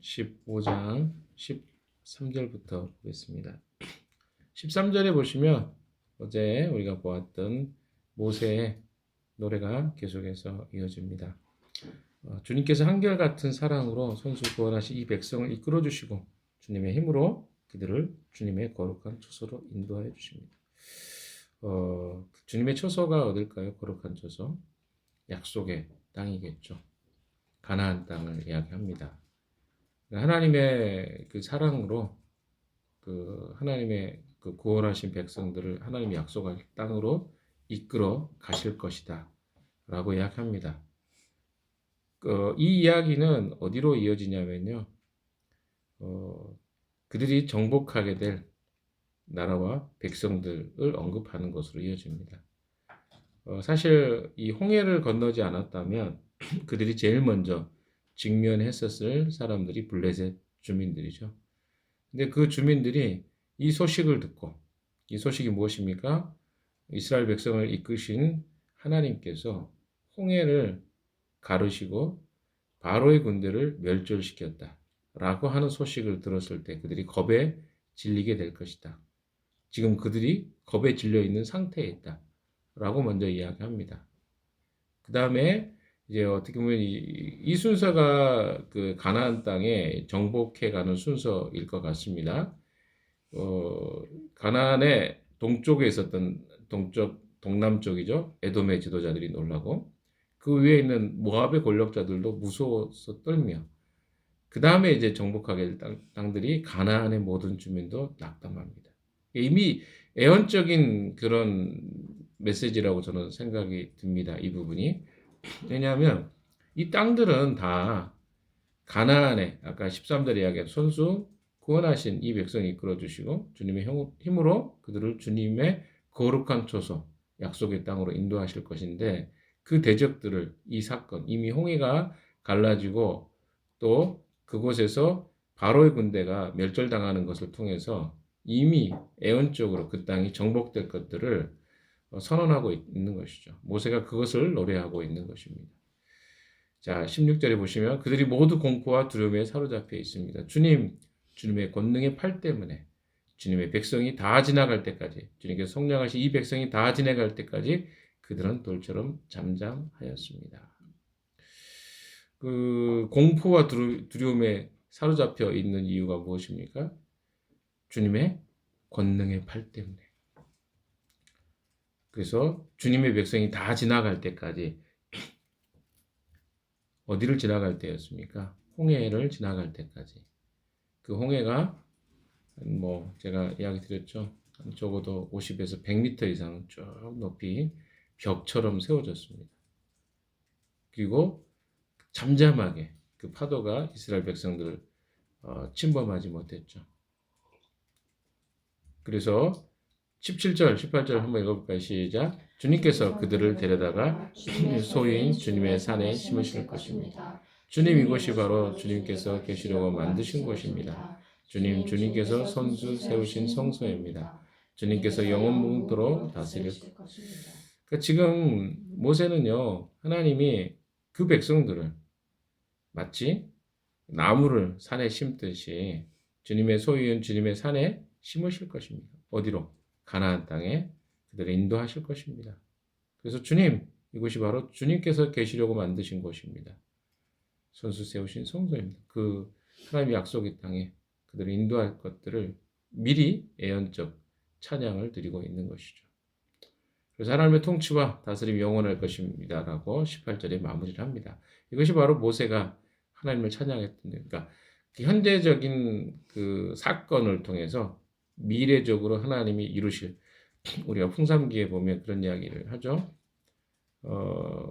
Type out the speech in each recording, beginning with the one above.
15장 13절부터 보겠습니다. 13절에 보시면 어제 우리가 보았던 모세의 노래가 계속해서 이어집니다. 주님께서 한결같은 사랑으로 손수 구원하신 이 백성을 이끌어 주시고 주님의 힘으로 그들을 주님의 거룩한 처소로 인도하여 주십니다. 주님의 처소가 어딜까요? 거룩한 처소? 약속의 땅이겠죠. 가나안 땅을 이야기합니다. 하나님의 그 사랑으로 하나님의 그 구원하신 백성들을 하나님이 약속한 땅으로 이끌어 가실 것이다 라고 이야기합니다. 이 이야기는 어디로 이어지냐면요, 그들이 정복하게 될 나라와 백성들을 언급하는 것으로 이어집니다. 사실 이 홍해를 건너지 않았다면 그들이 제일 먼저 직면했었을 사람들이 블레셋 주민들이죠. 근데 그 주민들이 이 소식을 듣고, 이 소식이 무엇입니까? 이스라엘 백성을 이끄신 하나님께서 홍해를 가르시고 바로의 군대를 멸절시켰다 라고 하는 소식을 들었을 때 그들이 겁에 질리게 될 것이다. 지금 그들이 겁에 질려 있는 상태에 있다 라고 먼저 이야기합니다. 그 다음에 이제 어떻게 보면 이 순서가 그 가나안 땅에 정복해 가는 순서일 것 같습니다. 가나안의 동쪽에 있었던 동남쪽이죠. 에돔의 지도자들이 놀라고, 그 위에 있는 모압의 권력자들도 무서워서 떨며, 그 다음에 이제 정복하게 될 땅들이 가나안의 모든 주민도 낙담합니다. 이미 애언적인 그런 메시지라고 저는 생각이 듭니다. 이 부분이. 왜냐하면 이 땅들은 다 가나안의 아까 13절에 이야기한 손수 구원하신 이 백성이 이끌어 주시고 주님의 힘으로 그들을 주님의 거룩한 처소 약속의 땅으로 인도하실 것인데, 그 대적들을 이 사건, 이미 홍해가 갈라지고 또 그곳에서 바로의 군대가 멸절당하는 것을 통해서 이미 애언적으로 그 땅이 정복될 것들을 선언하고 있는 것이죠. 모세가 그것을 노래하고 있는 것입니다. 자, 16절에 보시면 그들이 모두 공포와 두려움에 사로잡혀 있습니다. 주님의 권능의 팔 때문에 주님의 백성이 다 지나갈 때까지, 주님께서 속량하신 이 백성이 다 지나갈 때까지 그들은 돌처럼 잠잠하였습니다. 그 공포와 두려움에 사로잡혀 있는 이유가 무엇입니까? 주님의 권능의 팔 때문에. 그래서 주님의 백성이 다 지나갈 때까지, 어디를 지나갈 때였습니까? 홍해를 지나갈 때까지. 그 홍해가 제가 이야기 드렸죠. 적어도 50에서 100m 이상 쭉 높이 벽처럼 세워졌습니다. 그리고 잠잠하게 그 파도가 이스라엘 백성들을 침범하지 못했죠. 그래서 17절, 18절 한번 읽어볼까요? 시작. 주님께서 그들을 데려다가 소유인 주님의 산에 심으실 것입니다. 주님, 이곳이 바로 주님께서 계시려고 만드신 곳입니다. 주님께서 손수 세우신 성소입니다. 주님께서 영원토록 다스릴 것입니다. 그러니까 지금 모세는요, 하나님이 그 백성들을 마치 나무를 산에 심듯이 주님의 소유인 주님의 산에 심으실 것입니다. 어디로? 가나안 땅에 그들을 인도하실 것입니다. 그래서 주님, 이곳이 바로 주님께서 계시려고 만드신 곳입니다. 손수 세우신 성소입니다. 그 하나님의 약속의 땅에 그들을 인도할 것들을 미리 예언적 찬양을 드리고 있는 것이죠. 그래서 하나님의 통치와 다스림이 영원할 것입니다 라고 18절에 마무리를 합니다. 이것이 바로 모세가 하나님을 찬양했던, 그러니까 현재적인 그 사건을 통해서 미래적으로 하나님이 이루실, 우리가 풍삼기에 보면 그런 이야기를 하죠.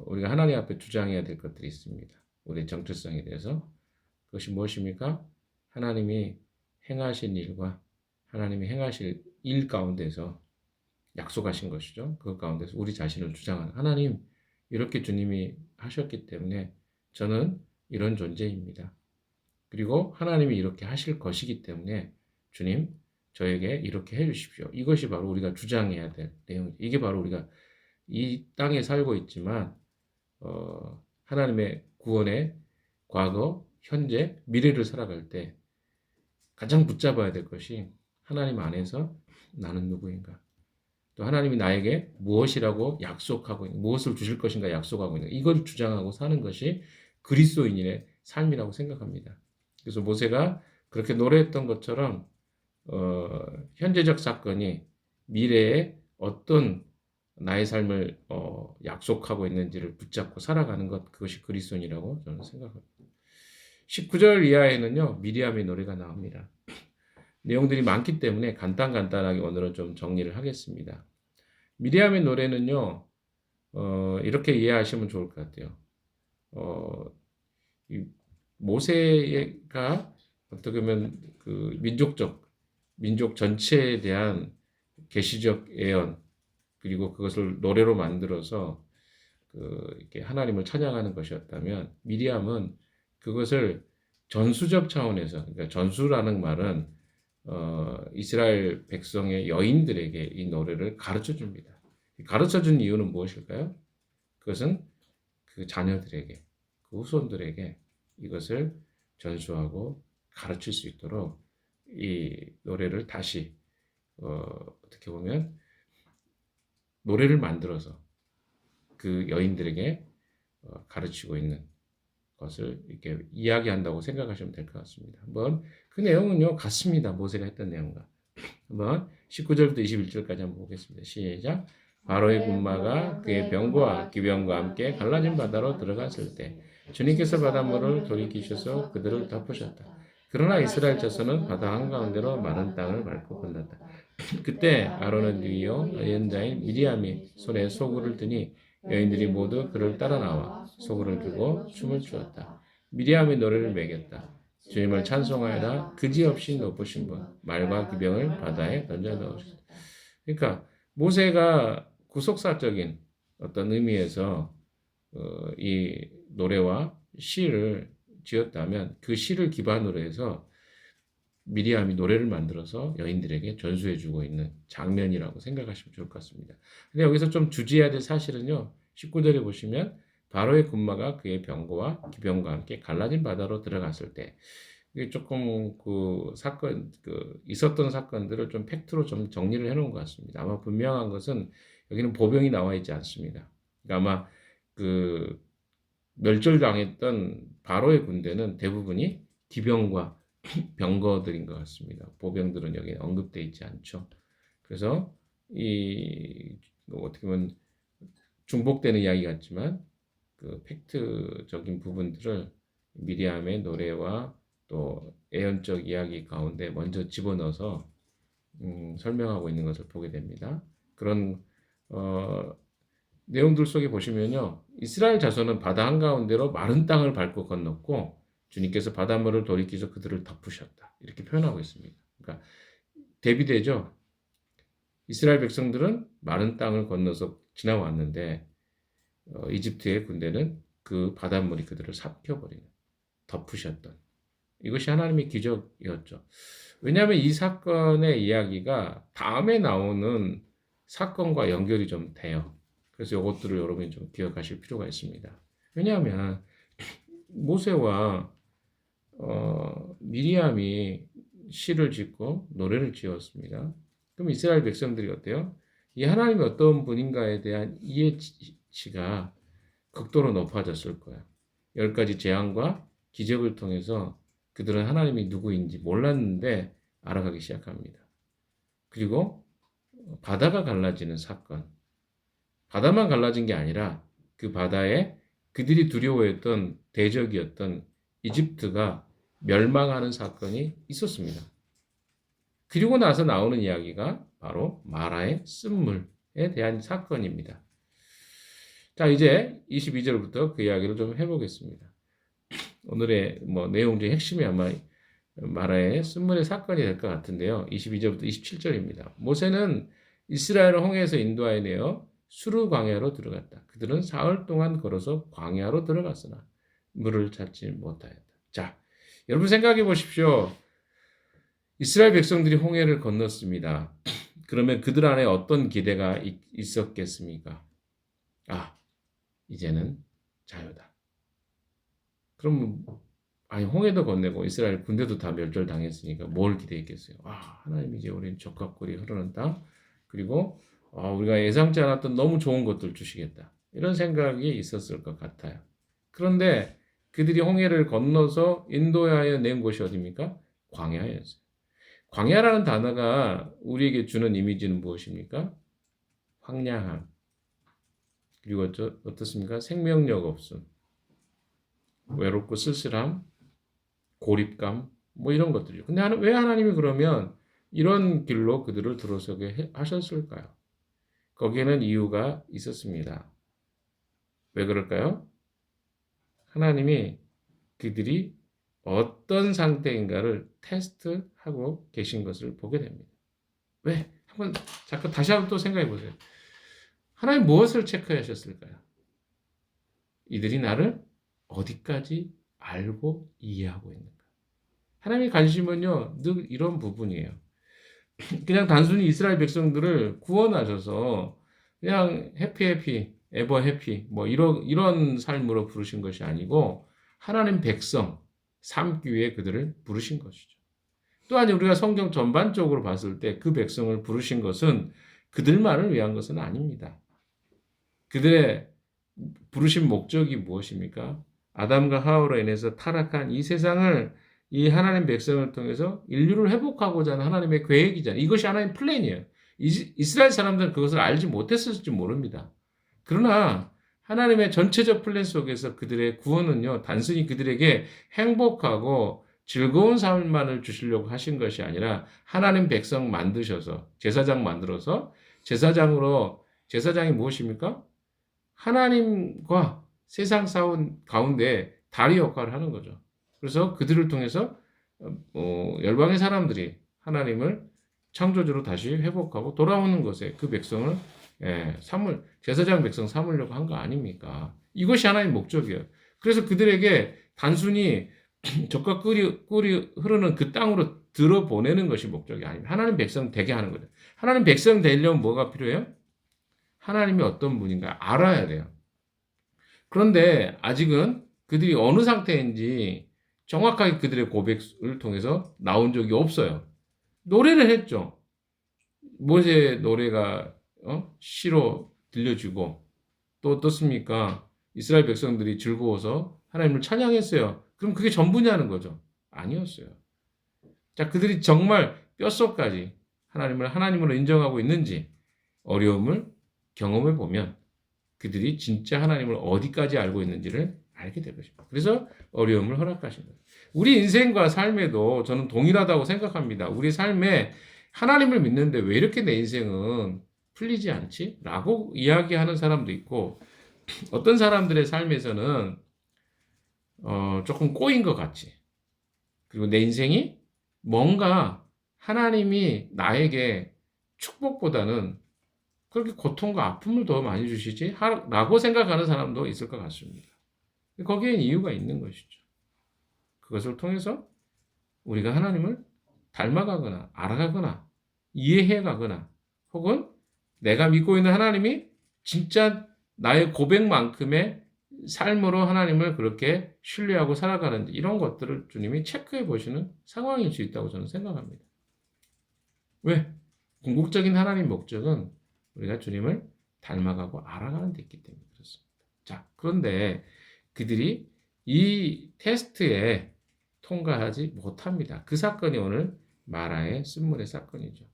우리가 하나님 앞에 주장해야 될 것들이 있습니다. 우리의 정체성에 대해서. 그것이 무엇입니까? 하나님이 행하신 일과 하나님이 행하실 일 가운데서 약속하신 것이죠. 그 가운데서 우리 자신을 주장하는, 하나님, 이렇게 주님이 하셨기 때문에 저는 이런 존재입니다. 그리고 하나님이 이렇게 하실 것이기 때문에 주님, 저에게 이렇게 해주십시오. 이것이 바로 우리가 주장해야 될 내용이죠. 이게 바로 우리가 이 땅에 살고 있지만 하나님의 구원의 과거, 현재, 미래를 살아갈 때 가장 붙잡아야 될 것이 하나님 안에서 나는 누구인가? 또 하나님이 나에게 무엇이라고 약속하고 있는, 무엇을 주실 것인가 약속하고 있는 이걸 주장하고 사는 것이 그리스도인의 삶이라고 생각합니다. 그래서 모세가 그렇게 노래했던 것처럼 현재적 사건이 미래에 어떤 나의 삶을 약속하고 있는지를 붙잡고 살아가는 것, 그것이 그리스도인이라고 저는 생각합니다. 19절 이하에는요, 미리암의 노래가 나옵니다. 내용들이 많기 때문에 간단하게 오늘은 좀 정리를 하겠습니다. 미리암의 노래는요, 이렇게 이해하시면 좋을 것 같아요. 모세가 어떻게 보면 그 민족 전체에 대한 계시적 예언, 그리고 그것을 노래로 만들어서 이렇게 하나님을 찬양하는 것이었다면, 미리암은 그것을 전수적 차원에서, 그러니까 전수라는 말은 이스라엘 백성의 여인들에게 이 노래를 가르쳐 줍니다. 가르쳐 준 이유는 무엇일까요? 그것은 그 자녀들에게, 그 후손들에게 이것을 전수하고 가르칠 수 있도록 이 노래를 다시 어떻게 보면 노래를 만들어서 그 여인들에게 가르치고 있는 것을 이렇게 이야기한다고 생각하시면 될 것 같습니다. 한번 그 내용은요 같습니다. 모세가 했던 내용과. 한번 19절부터 21절까지 한번 보겠습니다. 시작. 바로의 군마가 그의 병과 기병과 함께 갈라진 바다로 들어갔을 때 주님께서 바닷물을 돌이키셔서 그들을 덮으셨다. 그러나 이스라엘 자손은 바다 한가운데로 마른 땅을 밟고 건넜다. 그때 아론은 유이요 예언자인 미리암이 손에 소구를 드니 여인들이 모두 그를 따라 나와 소구를 들고 춤을 추었다. 미리암의 노래를 매겼다. 주님을 찬송하여라. 그지없이 높으신 분 말과 기병을 바다에 던져 넣으셨다. 그러니까 모세가 구속사적인 어떤 의미에서 이 노래와 시를 지었다면 그 시를 기반으로 해서 미리암이 노래를 만들어서 여인들에게 전수해주고 있는 장면이라고 생각하시면 좋을 것 같습니다. 근데 여기서 좀 주지해야 될 사실은요. 19절에 보시면 바로의 군마가 그의 병거와 기병과 함께 갈라진 바다로 들어갔을 때 이게 조금 그 사건 있었던 사건들을 좀 팩트로 좀 정리를 해놓은 것 같습니다. 아마 분명한 것은 여기는 보병이 나와 있지 않습니다. 그러니까 아마 그 멸절당했던 바로의 군대는 대부분이 기병과 병거들인 것 같습니다. 보병들은 여기 언급되어 있지 않죠. 그래서 이 어떻게 보면 중복되는 이야기 같지만 그 팩트적인 부분들을 미리암의 노래와 또 예언적 이야기 가운데 먼저 집어넣어서 설명하고 있는 것을 보게 됩니다. 그런 내용들 속에 보시면요. 이스라엘 자손은 바다 한가운데로 마른 땅을 밟고 건넜고 주님께서 바닷물을 돌이키셔 그들을 덮으셨다. 이렇게 표현하고 있습니다. 그러니까 대비되죠. 이스라엘 백성들은 마른 땅을 건너서 지나왔는데 이집트의 군대는 그 바닷물이 그들을 삭혀버리는, 덮으셨던. 이것이 하나님의 기적이었죠. 왜냐하면 이 사건의 이야기가 다음에 나오는 사건과 연결이 좀 돼요. 그래서 이것들을 여러분이 좀 기억하실 필요가 있습니다. 왜냐하면 모세와 미리암이 시를 짓고 노래를 지었습니다. 그럼 이스라엘 백성들이 어때요? 이 하나님이 어떤 분인가에 대한 이해치가 극도로 높아졌을 거예요. 10가지 재앙과 기적을 통해서 그들은 하나님이 누구인지 몰랐는데 알아가기 시작합니다. 그리고 바다가 갈라지는 사건. 바다만 갈라진 게 아니라 그 바다에 그들이 두려워했던 대적이었던 이집트가 멸망하는 사건이 있었습니다. 그리고 나서 나오는 이야기가 바로 마라의 쓴물에 대한 사건입니다. 자, 이제 22절부터 그 이야기를 좀 해보겠습니다. 오늘의 내용 중에 핵심이 아마 마라의 쓴물의 사건이 될 것 같은데요. 22절부터 27절입니다. 모세는 이스라엘을 홍해에서 인도하여 수르 광야로 들어갔다. 그들은 사흘 동안 걸어서 광야로 들어갔으나 물을 찾지 못하였다. 자, 여러분 생각해 보십시오. 이스라엘 백성들이 홍해를 건넜습니다. 그러면 그들 안에 어떤 기대가 있었겠습니까? 아, 이제는 자유다. 그럼 아니 홍해도 건네고 이스라엘 군대도 다 멸절당했으니까 뭘 기대했겠어요. 하나님 이제 우리는 적과 꿀이 흐르는 땅 그리고 우리가 예상치 않았던 너무 좋은 것들 주시겠다. 이런 생각이 있었을 것 같아요. 그런데 그들이 홍해를 건너서 인도하여 낸 곳이 어디입니까? 광야였어요. 광야라는 단어가 우리에게 주는 이미지는 무엇입니까? 황량함. 그리고 어떻습니까? 생명력 없음. 외롭고 쓸쓸함. 고립감. 뭐 이런 것들이죠. 근데 왜 하나님이 그러면 이런 길로 그들을 들어서게 하셨을까요? 거기에는 이유가 있었습니다. 왜 그럴까요? 하나님이 그들이 어떤 상태인가를 테스트하고 계신 것을 보게 됩니다. 왜? 잠깐 다시 한번 또 생각해 보세요. 하나님 무엇을 체크하셨을까요? 이들이 나를 어디까지 알고 이해하고 있는가? 하나님의 관심은요, 늘 이런 부분이에요. 그냥 단순히 이스라엘 백성들을 구원하셔서 그냥 해피 에버 해피 뭐 이런 삶으로 부르신 것이 아니고 하나님 백성 삼기 위해 그들을 부르신 것이죠. 또한 우리가 성경 전반적으로 봤을 때 그 백성을 부르신 것은 그들만을 위한 것은 아닙니다. 그들의 부르신 목적이 무엇입니까? 아담과 하와로 인해서 타락한 이 세상을 이 하나님 백성을 통해서 인류를 회복하고자 하는 하나님의 계획이잖아요. 이것이 하나님의 플랜이에요. 이스라엘 사람들은 그것을 알지 못했을지 모릅니다. 그러나 하나님의 전체적 플랜 속에서 그들의 구원은요, 단순히 그들에게 행복하고 즐거운 삶만을 주시려고 하신 것이 아니라 하나님 백성 만드셔서 제사장 만들어서 제사장이 무엇입니까? 하나님과 세상 싸움 가운데 다리 역할을 하는 거죠. 그래서 그들을 통해서 열방의 사람들이 하나님을 창조주로 다시 회복하고 돌아오는 것에 그 백성을 제사장 백성 삼으려고 한 거 아닙니까? 이것이 하나님의 목적이에요. 그래서 그들에게 단순히 젖과 꿀이 흐르는 그 땅으로 들어보내는 것이 목적이 아닙니다. 하나님 백성 되게 하는 거죠. 하나님 백성 되려면 뭐가 필요해요? 하나님이 어떤 분인가 알아야 돼요. 그런데 아직은 그들이 어느 상태인지 정확하게 그들의 고백을 통해서 나온 적이 없어요. 노래를 했죠. 모세 노래가 시로 들려주고 또 어떻습니까? 이스라엘 백성들이 즐거워서 하나님을 찬양했어요. 그럼 그게 전부냐는 거죠. 아니었어요. 자, 그들이 정말 뼛속까지 하나님을 하나님으로 인정하고 있는지 어려움을 경험해 보면 그들이 진짜 하나님을 어디까지 알고 있는지를 알게 될 것입니다. 그래서 어려움을 허락하신 거예요. 우리 인생과 삶에도 저는 동일하다고 생각합니다. 우리 삶에 하나님을 믿는데 왜 이렇게 내 인생은 풀리지 않지? 라고 이야기하는 사람도 있고 어떤 사람들의 삶에서는 조금 꼬인 것 같지. 그리고 내 인생이 뭔가 하나님이 나에게 축복보다는 그렇게 고통과 아픔을 더 많이 주시지? 라고 생각하는 사람도 있을 것 같습니다. 거기엔 이유가 있는 것이죠. 그것을 통해서 우리가 하나님을 닮아가거나 알아가거나 이해해가거나 혹은 내가 믿고 있는 하나님이 진짜 나의 고백만큼의 삶으로 하나님을 그렇게 신뢰하고 살아가는지 이런 것들을 주님이 체크해 보시는 상황일 수 있다고 저는 생각합니다. 왜? 궁극적인 하나님 목적은 우리가 주님을 닮아가고 알아가는 데 있기 때문에 그렇습니다. 자, 그런데 그들이 이 테스트에 통과하지 못합니다. 그 사건이 오늘 마라의 쓴물의 사건이죠.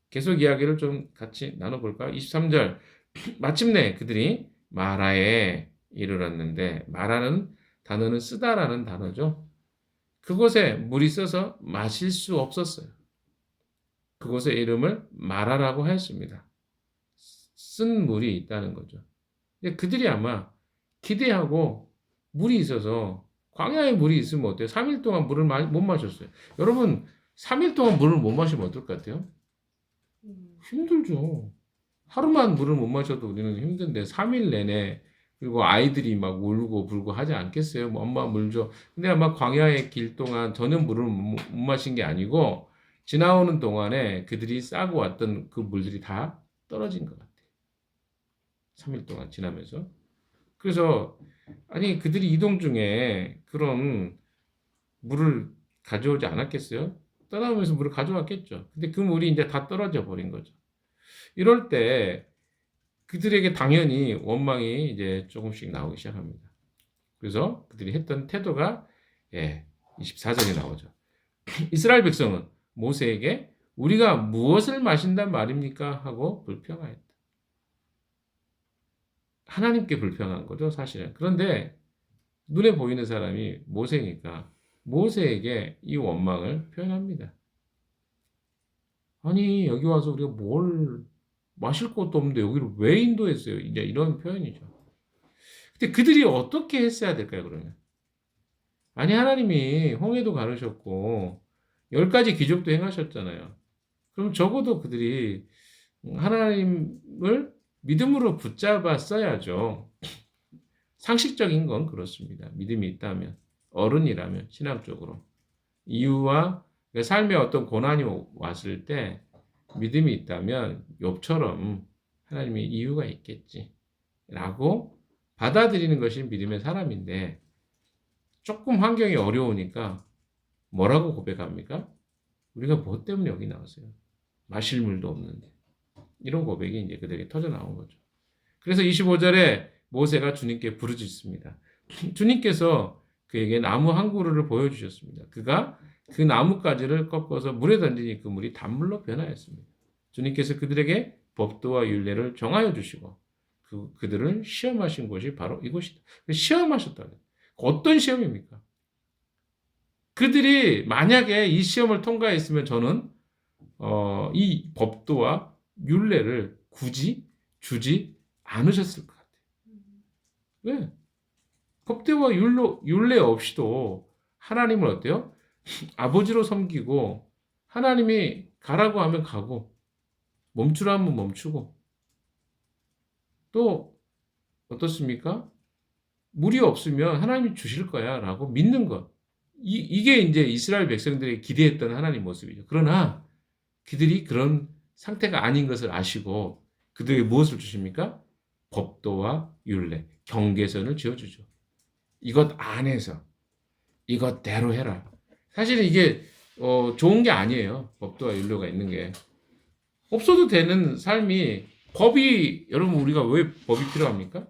계속 이야기를 좀 같이 나눠볼까요? 23절 마침내 그들이 마라에 이르렀는데 마라는 단어는 쓰다라는 단어죠. 그곳에 물이 있어서 마실 수 없었어요. 그곳의 이름을 마라라고 했습니다. 쓴 물이 있다는 거죠. 근데 그들이 아마 기대하고 물이 있어서 광야에 물이 있으면 어때요? 3일 동안 물을 못 마셨어요. 여러분 3일 동안 물을 못 마시면 어떨 것 같아요? 힘들죠. 하루만 물을 못 마셔도 우리는 힘든데 3일 내내 그리고 아이들이 막 울고 불고 하지 않겠어요? 뭐 엄마 물 줘. 근데 아마 광야의 길 동안 전혀 물을 못 마신 게 아니고 지나오는 동안에 그들이 싸고 왔던 그 물들이 다 떨어진 것 같아요. 3일 동안 지나면서. 그래서 아니 그들이 이동 중에 그런 물을 가져오지 않았겠어요? 떠나오면서 물을 가져왔겠죠. 근데 그 물이 이제 다 떨어져 버린 거죠. 이럴 때 그들에게 당연히 원망이 이제 조금씩 나오기 시작합니다. 그래서 그들이 했던 태도가 24절에 나오죠. 이스라엘 백성은 모세에게 우리가 무엇을 마신단 말입니까? 하고 불평하였다. 하나님께 불평한 거죠, 사실은. 그런데 눈에 보이는 사람이 모세니까 모세에게 이 원망을 표현합니다. 아니, 여기 와서 우리가 뭘 마실 것도 없는데 여기를 왜 인도했어요? 이제 이런 표현이죠. 근데 그들이 어떻게 했어야 될까요, 그러면? 아니, 하나님이 홍해도 가르셨고 10가지 기적도 행하셨잖아요. 그럼 적어도 그들이 하나님을 믿음으로 붙잡았어야죠. 상식적인 건 그렇습니다. 믿음이 있다면, 어른이라면, 신앙적으로. 이유와 삶에 어떤 고난이 왔을 때 믿음이 있다면 욥처럼 하나님이 이유가 있겠지 라고 받아들이는 것이 믿음의 사람인데 조금 환경이 어려우니까 뭐라고 고백합니까? 우리가 뭐 때문에 여기 나왔어요? 마실 물도 없는데. 이런 고백이 이제 그들에게 터져 나온 거죠. 그래서 25절에 모세가 주님께 부르짖습니다. 주님께서 그에게 나무 한 그루를 보여주셨습니다. 그가 그 나뭇가지를 꺾어서 물에 던지니 그 물이 단물로 변하였습니다. 주님께서 그들에게 법도와 율례를 정하여 주시고 그들을 시험하신 곳이 바로 이곳이다. 시험하셨다고요. 어떤 시험입니까? 그들이 만약에 이 시험을 통과했으면 저는 이 법도와 율례를 굳이 주지 않으셨을 것 같아요. 왜? 법대와 율례 없이도 하나님을 어때요? 아버지로 섬기고 하나님이 가라고 하면 가고 멈추라 하면 멈추고 또 어떻습니까? 물이 없으면 하나님이 주실 거야 라고 믿는 것. 이게 이제 이스라엘 백성들이 기대했던 하나님 모습이죠. 그러나 그들이 그런 상태가 아닌 것을 아시고 그들에게 무엇을 주십니까? 법도와 율례, 경계선을 지어주죠. 이것 안에서 이것대로 해라. 사실은 이게 좋은 게 아니에요. 법도와 율례가 있는 게. 없어도 되는 삶이 법이 여러분 우리가 왜 법이 필요합니까?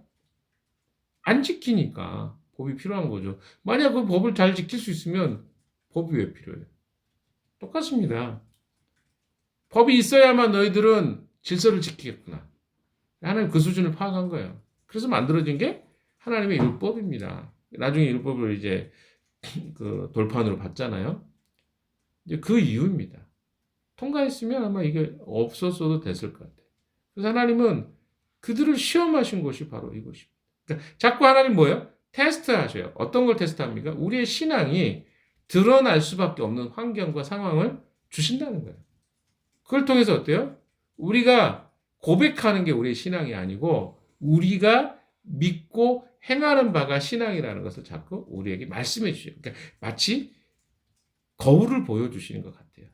안 지키니까 법이 필요한 거죠. 만약 그 법을 잘 지킬 수 있으면 법이 왜 필요해요? 똑같습니다. 법이 있어야만 너희들은 질서를 지키겠구나. 하나님 그 수준을 파악한 거예요. 그래서 만들어진 게 하나님의 율법입니다. 나중에 율법을 이제 그 돌판으로 봤잖아요. 이제 그 이유입니다. 통과했으면 아마 이게 없었어도 됐을 것 같아요. 그래서 하나님은 그들을 시험하신 것이 바로 이것입니다. 그러니까 자꾸 하나님 뭐예요? 테스트 하셔요. 어떤 걸 테스트합니까? 우리의 신앙이 드러날 수밖에 없는 환경과 상황을 주신다는 거예요. 그걸 통해서 어때요? 우리가 고백하는 게 우리의 신앙이 아니고 우리가 믿고 행하는 바가 신앙이라는 것을 자꾸 우리에게 말씀해 주셔요. 그러니까 마치 거울을 보여주시는 것 같아요.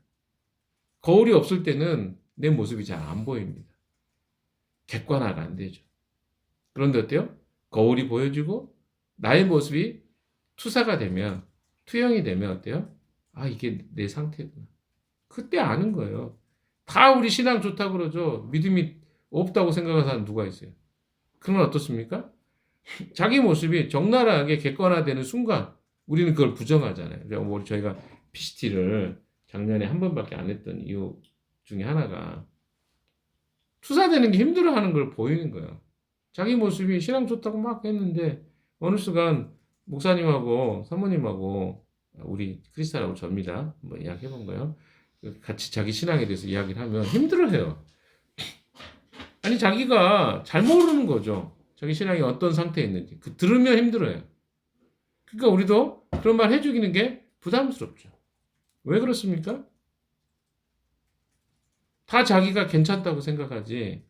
거울이 없을 때는 내 모습이 잘 안 보입니다. 객관화가 안 되죠. 그런데 어때요? 거울이 보여주고 나의 모습이 투사가 되면 투영이 되면 어때요? 아, 이게 내 상태구나. 그때 아는 거예요. 다 우리 신앙 좋다고 그러죠. 믿음이 없다고 생각하는 사람 누가 있어요? 그러면 어떻습니까? 자기 모습이 적나라하게 객관화되는 순간 우리는 그걸 부정하잖아요. 저희가 PCT를 작년에 한 번밖에 안 했던 이유 중에 하나가 투사되는 게 힘들어하는 걸 보이는 거예요. 자기 모습이 신앙 좋다고 막 했는데 어느 순간 목사님하고 사모님하고 우리 크리스탈하고 접니다. 한번 이야기해 본 거예요. 같이 자기 신앙에 대해서 이야기를 하면 힘들어해요. 아니 자기가 잘 모르는 거죠. 자기 신앙이 어떤 상태에 있는지. 들으면 힘들어요. 그러니까 우리도 그런 말 해주기는 게 부담스럽죠. 왜 그렇습니까? 다 자기가 괜찮다고 생각하지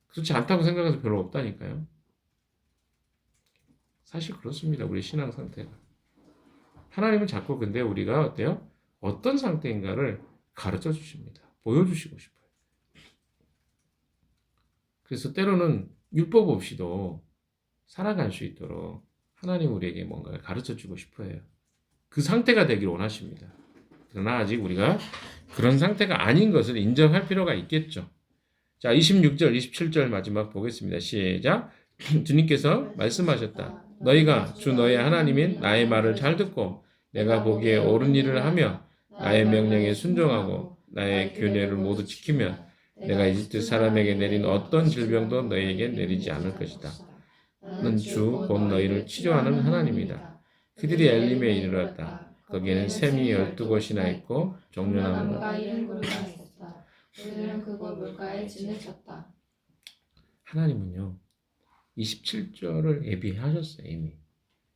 그렇지 않다고 생각해서 별로 없다니까요. 사실 그렇습니다. 우리 신앙 상태가. 하나님은 자꾸 근데 우리가 어때요? 어떤 상태인가를 가르쳐 주십니다. 보여주시고 싶어요. 그래서 때로는 율법 없이도 살아갈 수 있도록 하나님 우리에게 뭔가를 가르쳐 주고 싶어 해요. 그 상태가 되길 원하십니다. 그러나 아직 우리가 그런 상태가 아닌 것을 인정할 필요가 있겠죠. 자, 26절, 27절 마지막 보겠습니다. 시작. 주님께서 말씀하셨다. 너희가 주 너희 하나님인 나의 말을 잘 듣고 내가 보기에 옳은 일을 하며 나의 명령에 순종하고 나의 규례를 모두 지키면 내가 이집트 사람에게 내린 어떤 질병도 너희에게 내리지 않을 것이다. 나는 주 곧 너희를 치료하는 하나님이다. 그들이 엘림에 이르렀다. 거기에는 샘이 12곳이나 있고 종려나무가 70그루가 있었다. 그들은 그곳 물가에 진을 쳤다. 하나님은요 27절을 예비하셨어요. 이미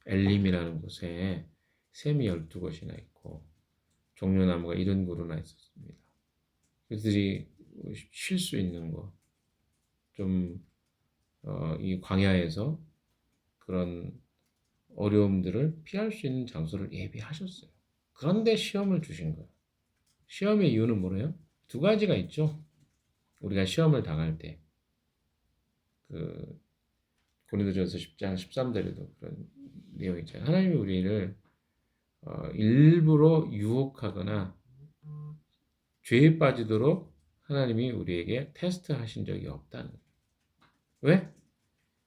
엘림이라는 곳에 샘이 12곳이나 있고 종려나무가 70그루나 있었습니다. 그들이 쉴 수 있는 거, 이 광야에서 그런 어려움들을 피할 수 있는 장소를 예비하셨어요. 그런데 시험을 주신 거예요. 시험의 이유는 뭐래요? 두 가지가 있죠. 우리가 시험을 당할 때, 고린도전서 10장 13절에도 그런 내용이 있잖아요. 하나님이 우리를 일부러 유혹하거나 죄에 빠지도록 하나님이 우리에게 테스트하신 적이 없다는 거예요. 왜?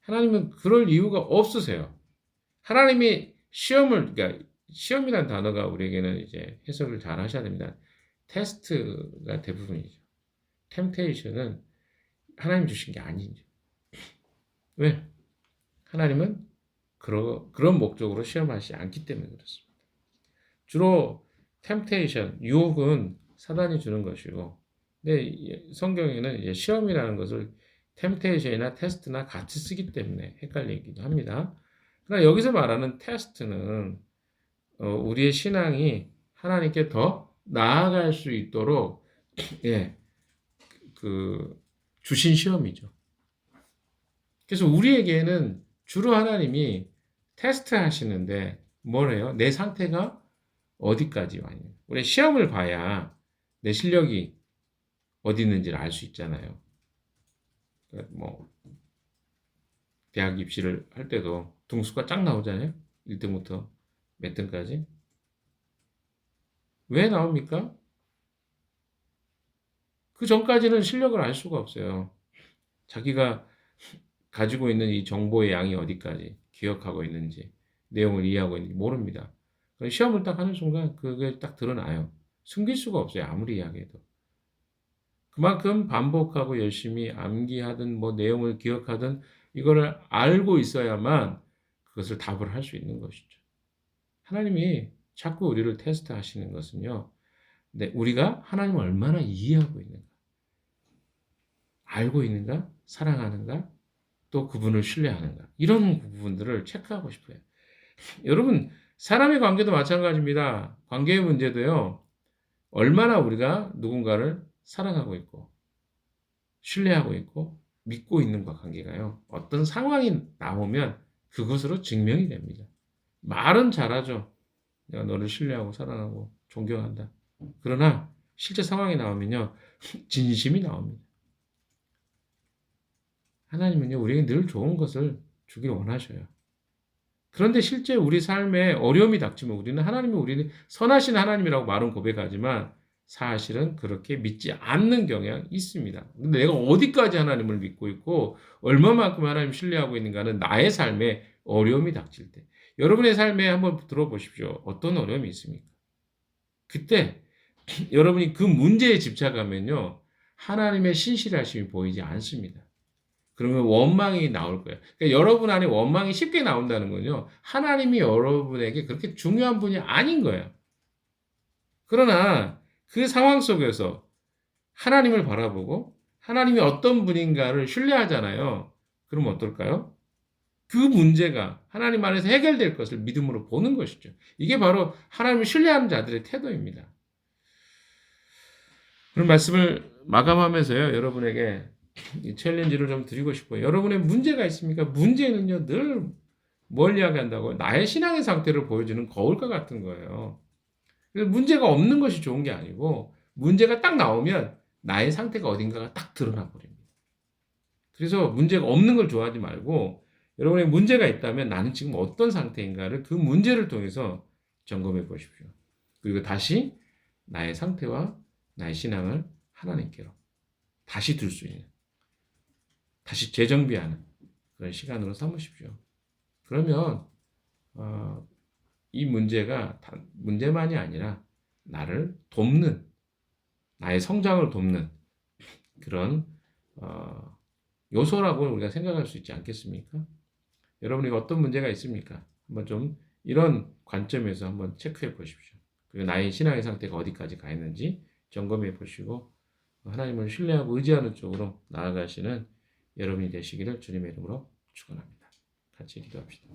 하나님은 그럴 이유가 없으세요. 하나님이 그러니까 시험이라는 단어가 우리에게는 이제 해석을 잘 하셔야 됩니다. 테스트가 대부분이죠. 템테이션은 하나님 주신 게 아니죠. 왜? 하나님은 그런 목적으로 시험하시지 않기 때문에 그렇습니다. 주로 템테이션, 유혹은 사단이 주는 것이고, 근데 성경에는 이제 시험이라는 것을 템테이션이나 테스트나 같이 쓰기 때문에 헷갈리기도 합니다. 그러나 여기서 말하는 테스트는 우리의 신앙이 하나님께 더 나아갈 수 있도록 주신 시험이죠. 그래서 우리에게는 주로 하나님이 테스트 하시는데 뭐래요? 내 상태가 어디까지 왔냐. 우리 시험을 봐야 내 실력이 어디 있는지를 알 수 있잖아요. 대학 입시를 할 때도 등수가 쫙 나오잖아요. 1등부터 몇 등까지. 왜 나옵니까? 그 전까지는 실력을 알 수가 없어요. 자기가 가지고 있는 이 정보의 양이 어디까지 기억하고 있는지, 내용을 이해하고 있는지 모릅니다. 시험을 딱 하는 순간 그게 딱 드러나요. 숨길 수가 없어요. 아무리 이야기해도. 그만큼 반복하고 열심히 암기하든 내용을 기억하든 이거를 알고 있어야만 그것을 답을 할 수 있는 것이죠. 하나님이 자꾸 우리를 테스트 하시는 것은요. 우리가 하나님을 얼마나 이해하고 있는가, 알고 있는가, 사랑하는가, 또 그분을 신뢰하는가, 이런 부분들을 체크하고 싶어요. 여러분, 사람의 관계도 마찬가지입니다. 관계의 문제도요. 얼마나 우리가 누군가를 사랑하고 있고 신뢰하고 있고 믿고 있는가 관계가요. 어떤 상황이 나오면 그것으로 증명이 됩니다. 말은 잘하죠. 내가 너를 신뢰하고 사랑하고 존경한다. 그러나 실제 상황이 나오면요. 진심이 나옵니다. 하나님은요. 우리에게 늘 좋은 것을 주길 원하셔요. 그런데 실제 우리 삶에 어려움이 닥치면 우리는 선하신 하나님이라고 말은 고백하지만 사실은 그렇게 믿지 않는 경향이 있습니다. 근데 내가 어디까지 하나님을 믿고 있고 얼마만큼 하나님을 신뢰하고 있는가는 나의 삶에 어려움이 닥칠 때. 여러분의 삶에 한번 들어보십시오. 어떤 어려움이 있습니까? 그때 여러분이 그 문제에 집착하면요. 하나님의 신실하심이 보이지 않습니다. 그러면 원망이 나올 거예요. 그러니까 여러분 안에 원망이 쉽게 나온다는 건요. 하나님이 여러분에게 그렇게 중요한 분이 아닌 거예요. 그러나 그 상황 속에서 하나님을 바라보고 하나님이 어떤 분인가를 신뢰하잖아요. 그러면 어떨까요? 그 문제가 하나님 안에서 해결될 것을 믿음으로 보는 것이죠. 이게 바로 하나님을 신뢰하는 자들의 태도입니다. 그런 말씀을 마감하면서요. 여러분에게 이 챌린지를 좀 드리고 싶어요. 여러분의 문제가 있습니까? 문제는요. 늘 뭘 이야기한다고요? 나의 신앙의 상태를 보여주는 거울과 같은 거예요. 그래서 문제가 없는 것이 좋은 게 아니고 문제가 딱 나오면 나의 상태가 어딘가가 딱 드러나 버립니다. 그래서 문제가 없는 걸 좋아하지 말고 여러분의 문제가 있다면 나는 지금 어떤 상태인가를 그 문제를 통해서 점검해 보십시오. 그리고 다시 나의 상태와 나의 신앙을 하나님께로 다시 둘 수 있는, 다시 재정비하는 그런 시간으로 삼으십시오. 그러면 이 문제가 문제만이 아니라 나를 돕는, 나의 성장을 돕는 그런 요소라고 우리가 생각할 수 있지 않겠습니까? 여러분이 어떤 문제가 있습니까? 한번 좀 이런 관점에서 한번 체크해 보십시오. 그리고 나의 신앙의 상태가 어디까지 가 있는지 점검해 보시고 하나님을 신뢰하고 의지하는 쪽으로 나아가시는 여러분이 되시기를 주님의 이름으로 축원합니다. 같이 기도합시다.